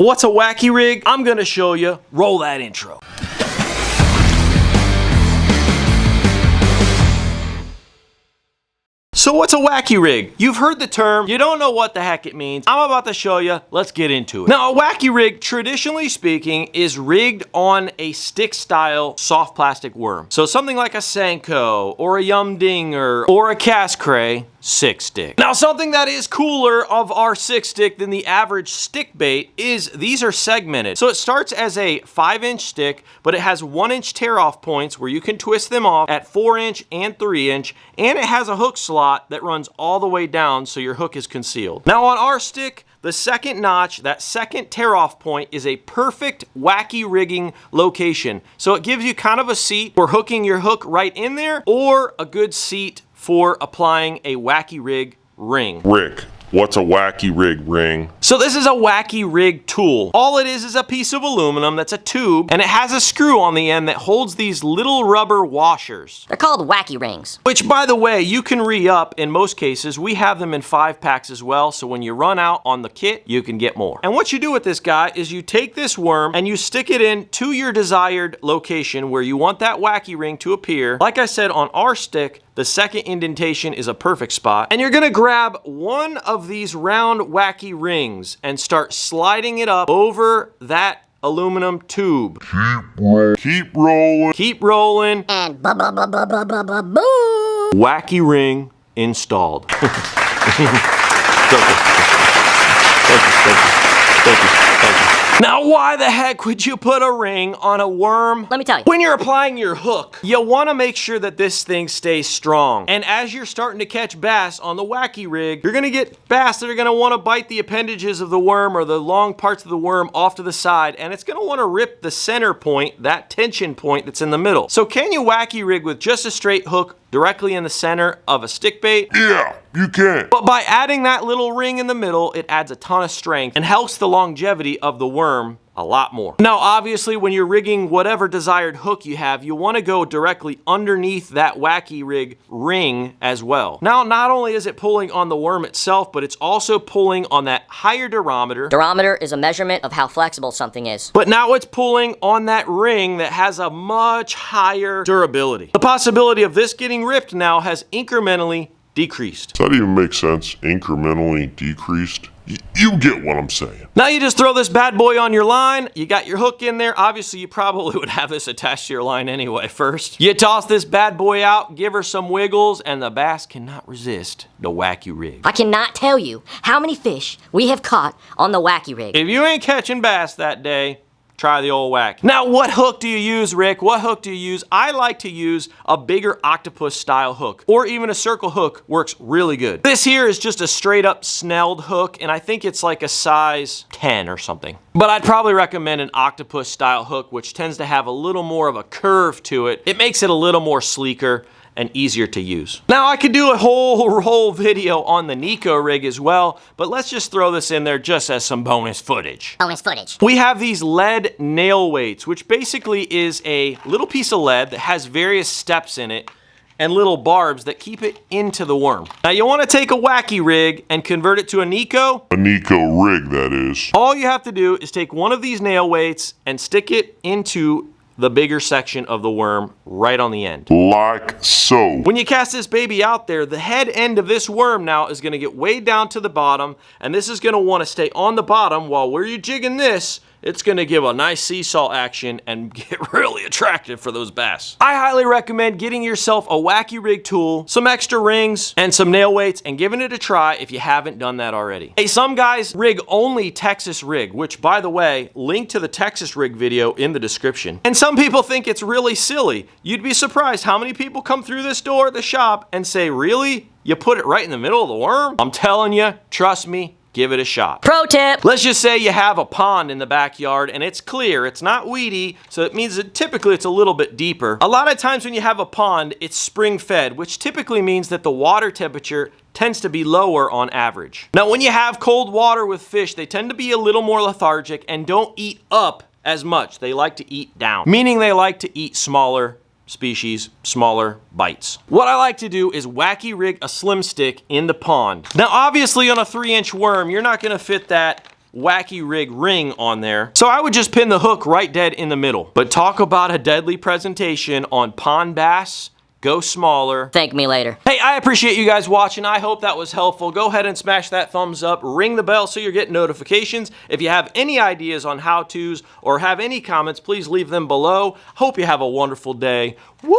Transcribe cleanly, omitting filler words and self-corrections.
What's a wacky rig? I'm gonna show you. Roll that intro. So what's a wacky rig? You've heard the term, you don't know what the heck it means. I'm about to show you, let's get into it. Now a wacky rig, traditionally speaking, is rigged on a stick style soft plastic worm. So something like a Senko, or a Yum Dinger, or a Cast Cray 6-stick. Now something that is cooler of our 6-stick than the average stick bait is these are segmented. So it starts as a 5-inch stick, but it has 1-inch tear off points where you can twist them off at 4-inch and 3-inch, and it has a hook slot that runs all the way down so your hook is concealed. Now on our stick, the second notch, that second tear off point, is a perfect wacky rigging location. So it gives you kind of a seat for hooking your hook right in there, or a good seat for applying a wacky rig ring. Rick, what's a wacky rig ring? So this is a wacky rig tool. All it is a piece of aluminum that's a tube, and it has a screw on the end that holds these little rubber washers. They're called wacky rings. Which, by the way, you can re-up in most cases. We have them in 5-packs as well, so when you run out on the kit, you can get more. And what you do with this guy is you take this worm and you stick it in to your desired location where you want that wacky ring to appear. Like I said, on our stick, the second indentation is a perfect spot. And you're gonna grab one of these round wacky rings and start sliding it up over that aluminum tube. Keep rolling. Keep rolling. And boo! Wacky ring installed. Thank you. Now, why the heck would you put a ring on a worm? Let me tell you. When you're applying your hook, you want to make sure that this thing stays strong. And as you're starting to catch bass on the wacky rig, you're going to get bass that are going to want to bite the appendages of the worm or the long parts of the worm off to the side, and it's going to want to rip the center point, that tension point that's in the middle. So can you wacky rig with just a straight hook directly in the center of a stick bait? Yeah, you can. But by adding that little ring in the middle, it adds a ton of strength and helps the longevity of the worm a lot more. Now, obviously, when you're rigging whatever desired hook you have, you want to go directly underneath that wacky rig ring as well. Now, not only is it pulling on the worm itself, but it's also pulling on that higher durometer. Durometer is a measurement of how flexible something is. But now it's pulling on that ring that has a much higher durability. The possibility of this getting ripped now has incrementally decreased. Does that even make sense? Incrementally decreased? You get what I'm saying. Now you just throw this bad boy on your line, you got your hook in there. Obviously you probably would have this attached to your line anyway first. You toss this bad boy out, give her some wiggles, and the bass cannot resist the wacky rig. I cannot tell you how many fish we have caught on the wacky rig. If you ain't catching bass that day, try the old wacky. Now, what hook do you use, Rick? What hook do you use? I like to use a bigger octopus style hook, or even a circle hook works really good. This here is just a straight up snelled hook, and I think it's like a size 10 or something. But I'd probably recommend an octopus style hook, which tends to have a little more of a curve to it. It makes it a little more sleeker and easier to use. Now I could do a whole video on the Neko rig as well, but let's just throw this in there just as some bonus footage. We have these lead nail weights, which basically is a little piece of lead that has various steps in it and little barbs that keep it into the worm. Now you want to take a wacky rig and convert it to a Neko. A Neko rig, that is. All you have to do is take one of these nail weights and stick it into the bigger section of the worm right on the end. Like so. When you cast this baby out there, the head end of this worm now is gonna get way down to the bottom, and this is gonna wanna stay on the bottom while you're jigging this. It's gonna give a nice seesaw action and get really attractive for those bass. I highly recommend getting yourself a wacky rig tool, some extra rings, and some nail weights, and giving it a try if you haven't done that already. Hey, some guys rig only Texas rig, which, by the way, link to the Texas rig video in the description. And some people think it's really silly. You'd be surprised how many people come through this door at the shop and say, really? You put it right in the middle of the worm? I'm telling you, trust me, give it a shot. Pro tip. Let's just say you have a pond in the backyard and it's clear, it's not weedy, so it means that typically it's a little bit deeper. A lot of times when you have a pond, it's spring fed, which typically means that the water temperature tends to be lower on average. Now, when you have cold water with fish, they tend to be a little more lethargic and don't eat up as much. They like to eat down, meaning they like to eat smaller species, smaller bites. What I like to do is wacky rig a slim stick in the pond. Now obviously on a 3-inch worm, you're not gonna fit that Wacky Rig ring on there. So I would just pin the hook right dead in the middle. But talk about a deadly presentation on pond bass. Go smaller. Thank me later. Hey, I appreciate you guys watching. I hope that was helpful. Go ahead and smash that thumbs up. Ring the bell so you're getting notifications. If you have any ideas on how-tos or have any comments, please leave them below. Hope you have a wonderful day. Woo!